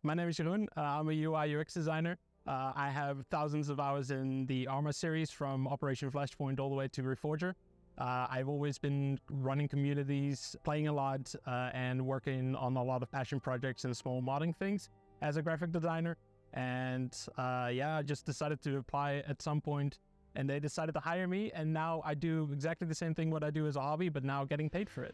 My name is Jeroen. I'm a UI UX designer. I have thousands of hours in the Arma series from Operation Flashpoint all the way to Reforger. I've always been running communities, playing a lot, and working on a lot of passion projects and small modding things as a graphic designer. And I just decided to apply at some point, and they decided to hire me. And now I do exactly the same thing what I do as a hobby, but now getting paid for it.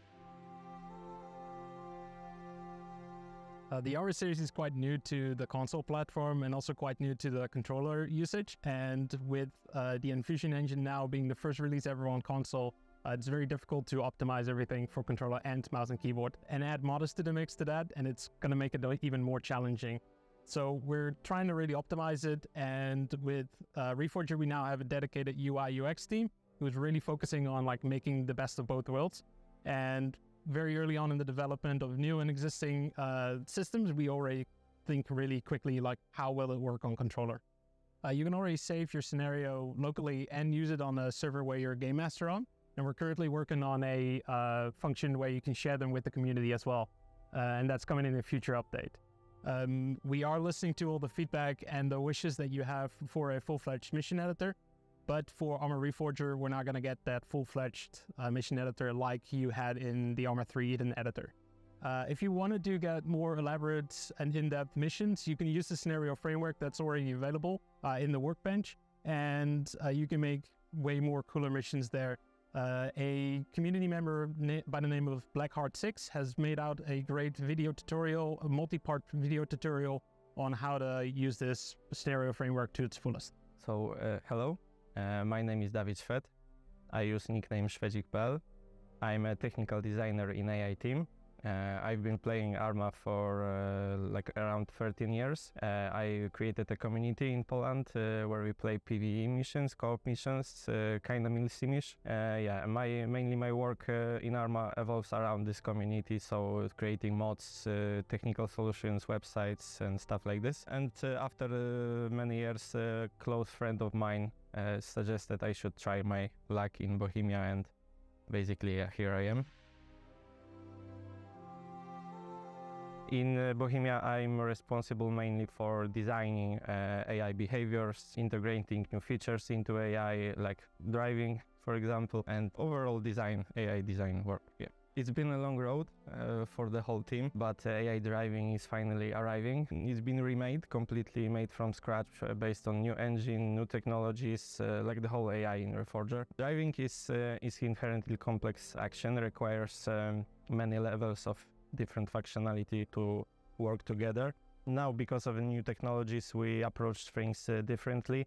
The Arma series is quite new to the console platform and also quite new to the controller usage. And with the Enfusion engine now being the first release ever on console, it's very difficult to optimize everything for controller and mouse and keyboard and add modders to the mix to that, and it's going to make it even more challenging. So we're trying to really optimize it, and with Reforger we now have a dedicated UI UX team who's really focusing on making the best of both worlds. And very early on in the development of new and existing systems, we already think really quickly how will it work on controller. You can already save your scenario locally and use it on a server where you're a game master on. And we're currently working on a function where you can share them with the community as well. And that's coming in a future update. We are listening to all the feedback and the wishes that you have for a full-fledged mission editor. But for Arma Reforger, we're not going to get that full-fledged mission editor like you had in the Arma 3 Eden editor. If you want to get more elaborate and in-depth missions, you can use the scenario framework that's already available in the workbench, and you can make way more cooler missions there. A community member by the name of Blackheart6 has made out a great video tutorial, a multi-part video tutorial on how to use this scenario framework to its fullest. So, hello. My name is Dawid Szwed. I use nickname Szwedzik.pl. I'm a technical designer in AI team. I've been playing Arma for around 13 years. I created a community in Poland where we play PvE missions, co-op missions, kind of milsimish. Mainly my work in Arma evolves around this community, so creating mods, technical solutions, websites and stuff like this. And after many years, a close friend of mine suggested I should try my luck in Bohemia, and basically here I am. In Bohemia, I'm responsible mainly for designing AI behaviors, integrating new features into AI, like driving, for example, and overall AI design work. Yeah. It's been a long road for the whole team, but AI driving is finally arriving. It's been remade, completely made from scratch, based on new engine, new technologies, like the whole AI in Reforger. Driving is inherently complex action, requires many levels of different functionality to work together. Now, because of the new technologies, we approach things differently.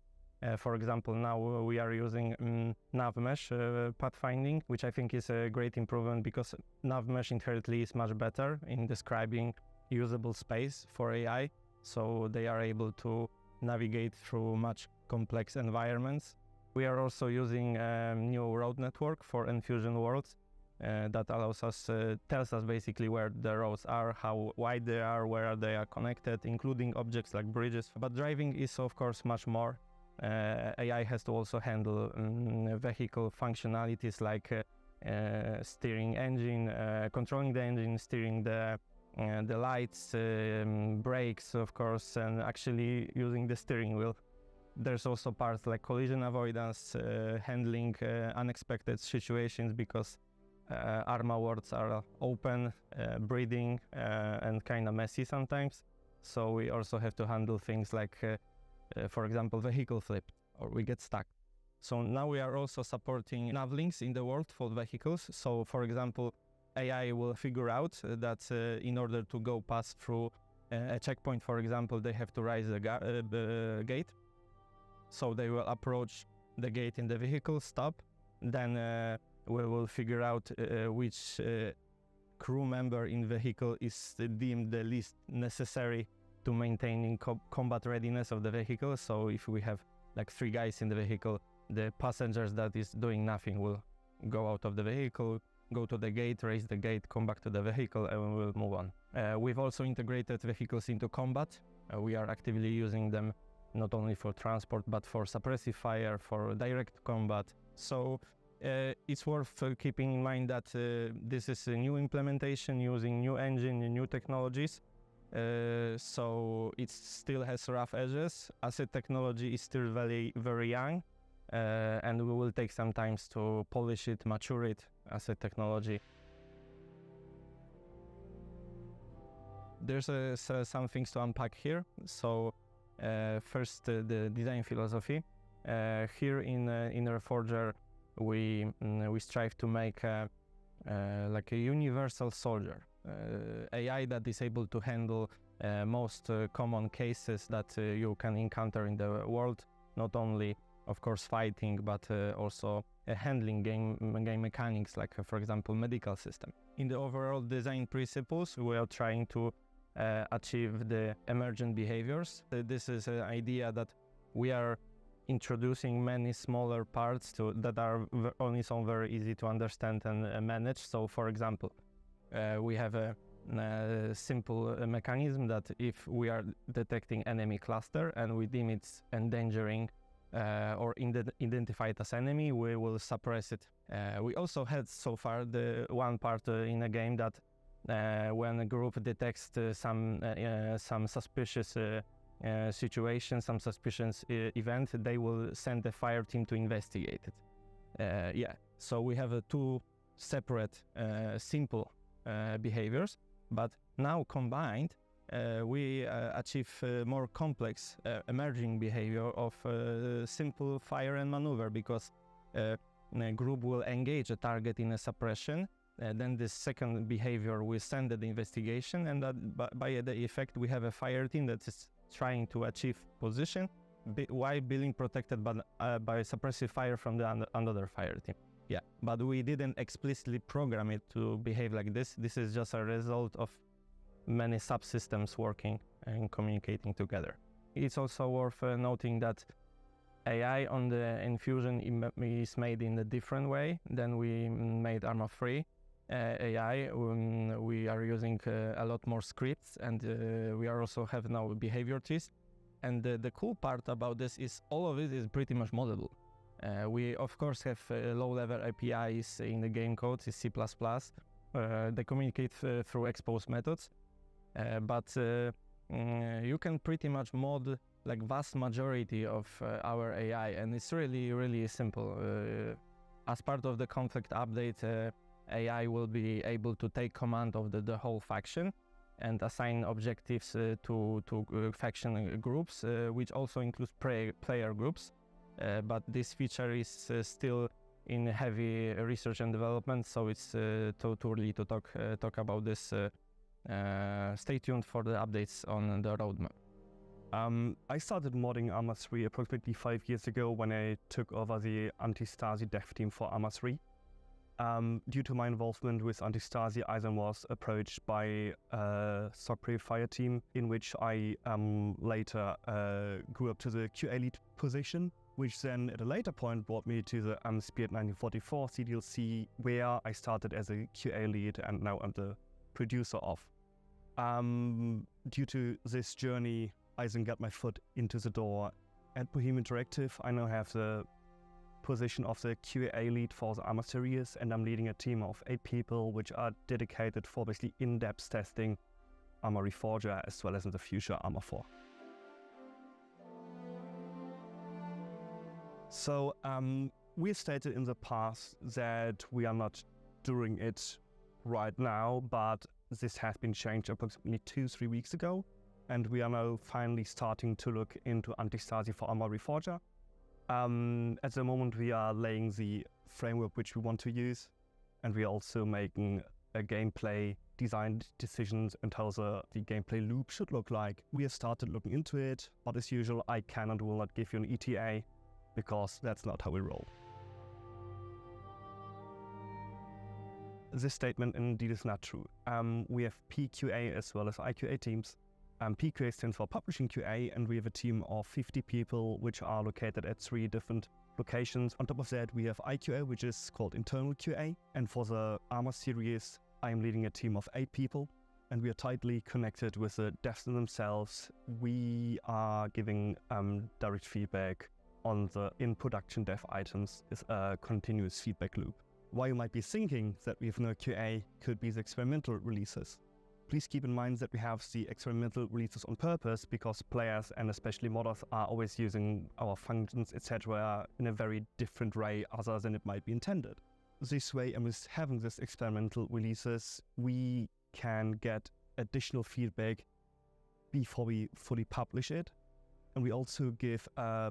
For example, now we are using NavMesh pathfinding, which I think is a great improvement because NavMesh inherently is much better in describing usable space for AI. So they are able to navigate through much complex environments. We are also using a new road network for Enfusion worlds. That allows us, tells us basically where the roads are, how wide they are, where they are connected, including objects like bridges. But driving is of course much more. AI has to also handle vehicle functionalities like steering engine, controlling the engine, steering the lights, brakes of course, and actually using the steering wheel. There's also parts like collision avoidance, handling unexpected situations because Arma worlds are open, breathing, and kind of messy sometimes. So we also have to handle things like, for example, vehicle flip, or we get stuck. So now we are also supporting navlinks in the world for vehicles. So for example, AI will figure out that in order to go past through a checkpoint, for example, they have to raise the gate. So they will approach the gate in the vehicle, stop, then we will figure out which crew member in vehicle is deemed the least necessary to maintaining combat readiness of the vehicle. So if we have like 3 guys in the vehicle, the passengers that is doing nothing will go out of the vehicle, go to the gate, raise the gate, come back to the vehicle, and we will move on. We've also integrated vehicles into combat. We are actively using them not only for transport, but for suppressive fire, for direct combat. So it's worth keeping in mind that this is a new implementation using new engine and new technologies. so it still has rough edges. Asset technology is still very, very young, and we will take some time to polish it, mature it as a technology. There's some things to unpack here. So first, the design philosophy. Here in Reforger, we strive to make like a universal soldier, AI that is able to handle most common cases that you can encounter in the world, not only of course fighting, but also handling game mechanics, like for example medical system. In the overall design principles, we are trying to achieve the emergent behaviors. This is an idea that we are introducing many smaller parts that are on its own very easy to understand and manage. So for example, we have a simple mechanism that if we are detecting enemy cluster and we deem it's endangering or identified as enemy, we will suppress it. We also had so far the one part in a game that when a group detects some suspicious situation, some suspicious event, they will send a fire team to investigate it. So we have two separate simple behaviors, but now combined we achieve more complex emerging behavior of simple fire and maneuver, because a group will engage a target in a suppression, then this second behavior will send the investigation, and that by the effect we have a fire team that is trying to achieve position while being protected by suppressive fire from the another fire team. Yeah, but we didn't explicitly program it to behave like this. This is just a result of many subsystems working and communicating together. It's also worth noting that AI on the Infusion is made in a different way than we made Arma Free AI. We are using a lot more scripts, and we are also have now behavior trees. And the cool part about this is all of it is pretty much modelable. We of course have low-level APIs in the game code, it's C++. They communicate through expose methods, but you can pretty much mod like vast majority of our AI, and it's really, really simple. As part of the conflict update, AI will be able to take command of the whole faction and assign objectives to faction groups, which also includes player groups. But this feature is still in heavy research and development, so it's too early to talk about this. Stay tuned for the updates on the roadmap. I started modding Arma 3 approximately 5 years ago when I took over the Anti-Stasi dev team for Arma 3. Due to my involvement with Anti-Stasi, I then was approached by a SOC fire team, in which I later grew up to the QA lead position, which then at a later point brought me to the Spirit 1944 CDLC, where I started as a QA lead and now I'm the producer of. Due to this journey, I then got my foot into the door at Bohemia Interactive. I now have the position of the QA lead for the Arma series, and I'm leading a team of 8 people which are dedicated for basically in-depth testing Arma Reforger as well as in the future Arma 4. So we stated in the past that we are not doing it right now, but this has been changed approximately 2-3 weeks ago, and we are now finally starting to look into Anti-Stasi for Arma Reforger. At the moment we are laying the framework which we want to use, and we are also making a gameplay design decisions and how the gameplay loop should look like. We have started looking into it, but as usual I can and will not give you an ETA, because that's not how we roll. This statement indeed is not true. We have PQA as well as IQA teams. PQA stands for Publishing QA, and we have a team of 50 people which are located at 3 different locations. On top of that, we have IQA, which is called Internal QA. And for the Arma series, I'm leading a team of 8 people, and we are tightly connected with the devs themselves. We are giving direct feedback on the in-production dev items. Is a continuous feedback loop. Why you might be thinking that we have no QA could be the experimental releases. Please keep in mind that we have the experimental releases on purpose because players and especially modders are always using our functions, etc. in a very different way other than it might be intended. This way, and with having this experimental releases, we can get additional feedback before we fully publish it. And we also give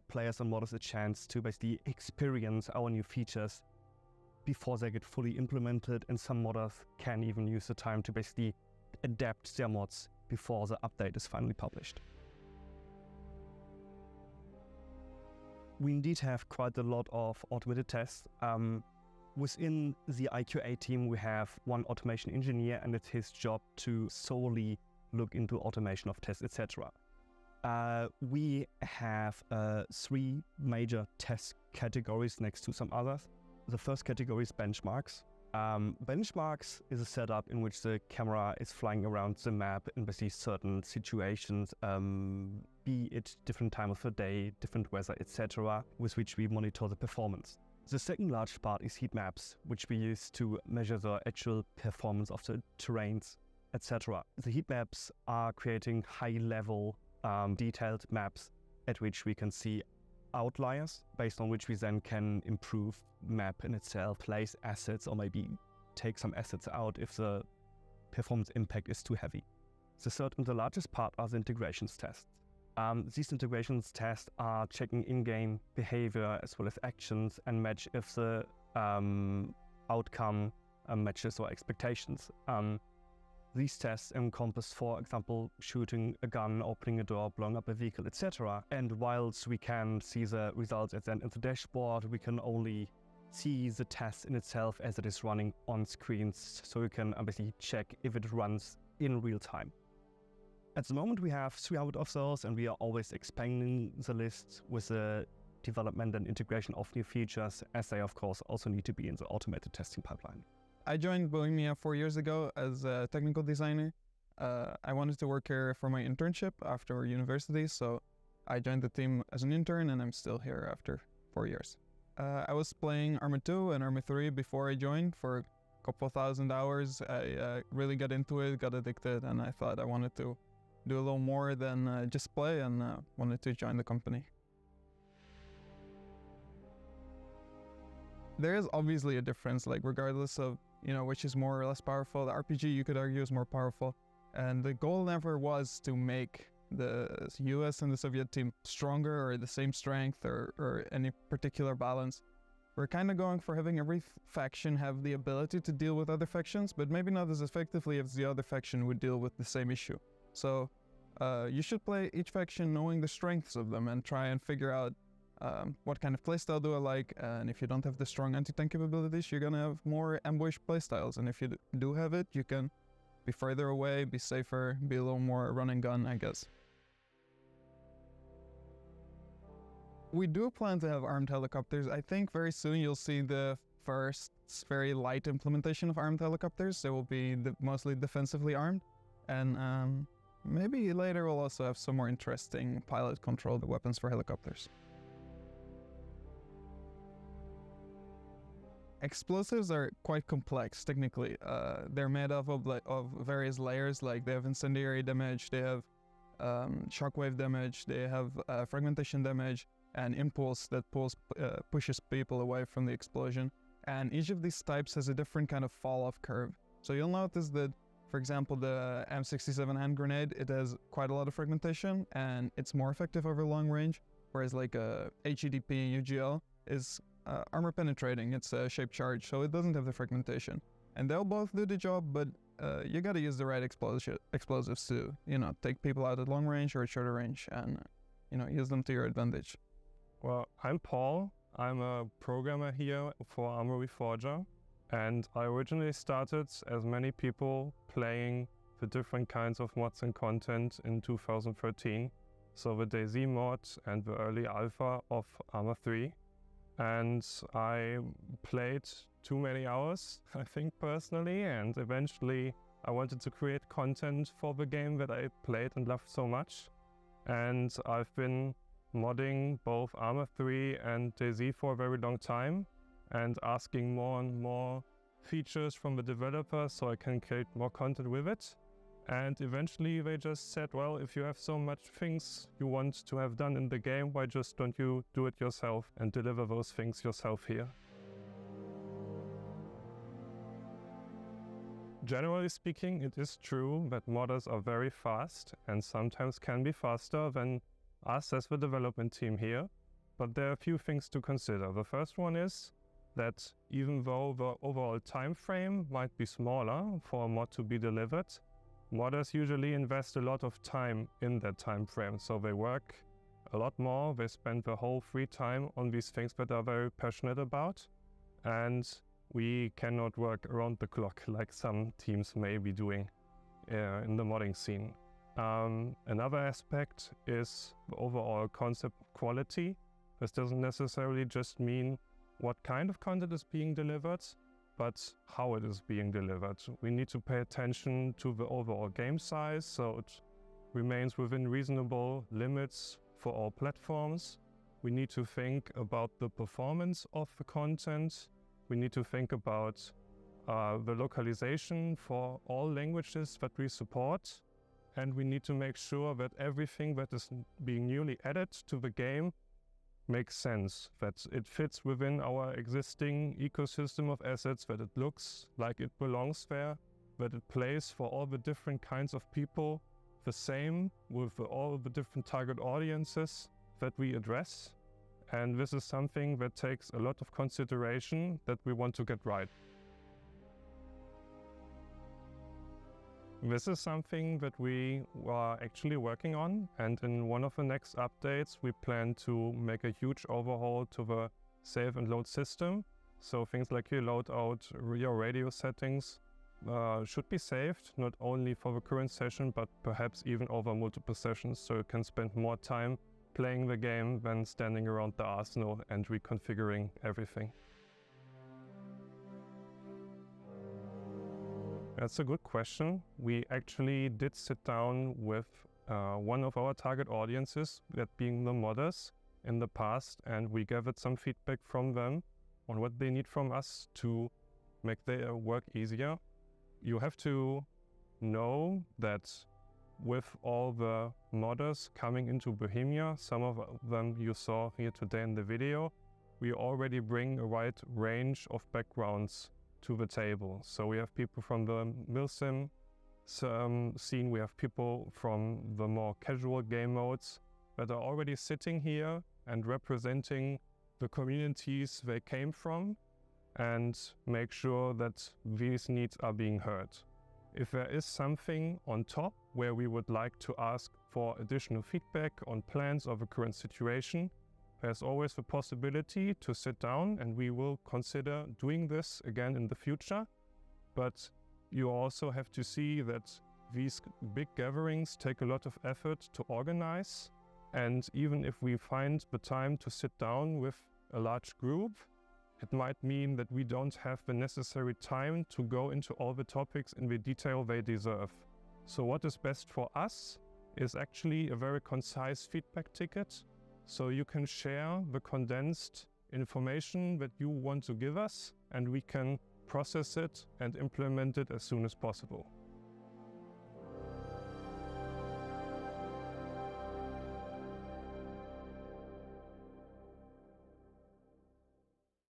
players and modders a chance to basically experience our new features before they get fully implemented, and some modders can even use the time to basically adapt their mods before the update is finally published. We indeed have quite a lot of automated tests. Within the IQA team, we have one automation engineer, and it's his job to solely look into automation of tests, etc. We have 3 major test categories next to some others. The first category is benchmarks. Benchmarks is a setup in which the camera is flying around the map in basically certain situations, be it different time of the day, different weather, etc., with which we monitor the performance. The second large part is heat maps, which we use to measure the actual performance of the terrains, etc. The heat maps are creating high-level, detailed maps at which we can see outliers, based on which we then can improve map in itself, place assets, or maybe take some assets out if the performance impact is too heavy. The third and the largest part are the integrations tests. These integrations tests are checking in-game behavior as well as actions and match if the outcome matches our expectations. These tests encompass, for example, shooting a gun, opening a door, blowing up a vehicle, etc. And whilst we can see the results at the end of the dashboard, we can only see the test in itself as it is running on screens, so we can basically check if it runs in real time. At the moment we have 3 out of those, and we are always expanding the list with the development and integration of new features, as they of course also need to be in the automated testing pipeline. I joined Bohemia 4 years ago as a technical designer. I wanted to work here for my internship after university, so I joined the team as an intern, and I'm still here after 4 years. I was playing Arma 2 and Arma 3 before I joined for a couple thousand hours. I really got into it, got addicted, and I thought I wanted to do a little more than just play, and wanted to join the company. There is obviously a difference, like regardless of which is more or less powerful. The RPG, you could argue, is more powerful. And the goal never was to make the US and the Soviet team stronger or the same strength or any particular balance. We're kind of going for having every faction have the ability to deal with other factions, but maybe not as effectively as the other faction would deal with the same issue. So you should play each faction knowing the strengths of them and try and figure out what kind of playstyle do I like, and if you don't have the strong anti-tank capabilities, you're gonna have more ambush playstyles, and if you do have it, you can be further away, be safer, be a little more run and gun, I guess. We do plan to have armed helicopters. I think very soon you'll see the first very light implementation of armed helicopters. They will be mostly defensively armed, and maybe later we'll also have some more interesting pilot-controlled weapons for helicopters. Explosives are quite complex technically. They're made up of various layers, like they have incendiary damage, they have shockwave damage, they have fragmentation damage, and impulse that pushes people away from the explosion. And each of these types has a different kind of fall-off curve. So you'll notice that, for example, the M67 hand grenade, it has quite a lot of fragmentation, and it's more effective over long range, whereas like a HEDP UGL is armor penetrating. It's a shape charge, so it doesn't have the fragmentation. And they'll both do the job, but you gotta use the right explosives to, take people out at long range or at shorter range, and, use them to your advantage. Well, I'm Paul. I'm a programmer here for Arma Reforger, and I originally started, as many people, playing the different kinds of mods and content in 2013. So the DayZ mod and the early alpha of Arma 3. And I played too many hours, I think, personally, and eventually I wanted to create content for the game that I played and loved so much. And I've been modding both Arma 3 and DayZ for a very long time, and asking more and more features from the developers so I can create more content with it. And eventually they just said, well, if you have so much things you want to have done in the game, why just don't you do it yourself and deliver those things yourself here? Generally speaking, it is true that modders are very fast and sometimes can be faster than us as the development team here. But there are a few things to consider. The first one is that even though the overall time frame might be smaller for a mod to be delivered, modders usually invest a lot of time in that time frame. So they work a lot more, they spend their whole free time on these things that they're very passionate about. And we cannot work around the clock like some teams may be doing in the modding scene. Another aspect is the overall concept of quality. This doesn't necessarily just mean what kind of content is being delivered, but how it is being delivered. We need to pay attention to the overall game size, so it remains within reasonable limits for all platforms. We need to think about the performance of the content. We need to think about the localization for all languages that we support. And we need to make sure that everything that is being newly added to the game makes sense, that it fits within our existing ecosystem of assets, that it looks like it belongs there, that it plays for all the different kinds of people the same with all the different target audiences that we address. And this is something that takes a lot of consideration that we want to get right. This is something that we are actually working on, and in one of the next updates we plan to make a huge overhaul to the save and load system. So things like your loadout, your radio settings should be saved, not only for the current session, but perhaps even over multiple sessions, so you can spend more time playing the game than standing around the arsenal and reconfiguring everything. That's a good question. We actually did sit down with one of our target audiences, that being the modders, in the past, and we gathered some feedback from them on what they need from us to make their work easier. You have to know that with all the modders coming into Bohemia, some of them you saw here today in the video, we already bring a wide range of backgrounds to the table. So we have people from the milsim scene, we have people from the more casual game modes that are already sitting here and representing the communities they came from, and make sure that these needs are being heard. If there is something on top where we would like to ask for additional feedback on plans of the current situation, there's always the possibility to sit down, and we will consider doing this again in the future. But you also have to see that these big gatherings take a lot of effort to organize. And even if we find the time to sit down with a large group, it might mean that we don't have the necessary time to go into all the topics in the detail they deserve. So what is best for us is actually a very concise feedback ticket, so you can share the condensed information that you want to give us, and we can process it and implement it as soon as possible.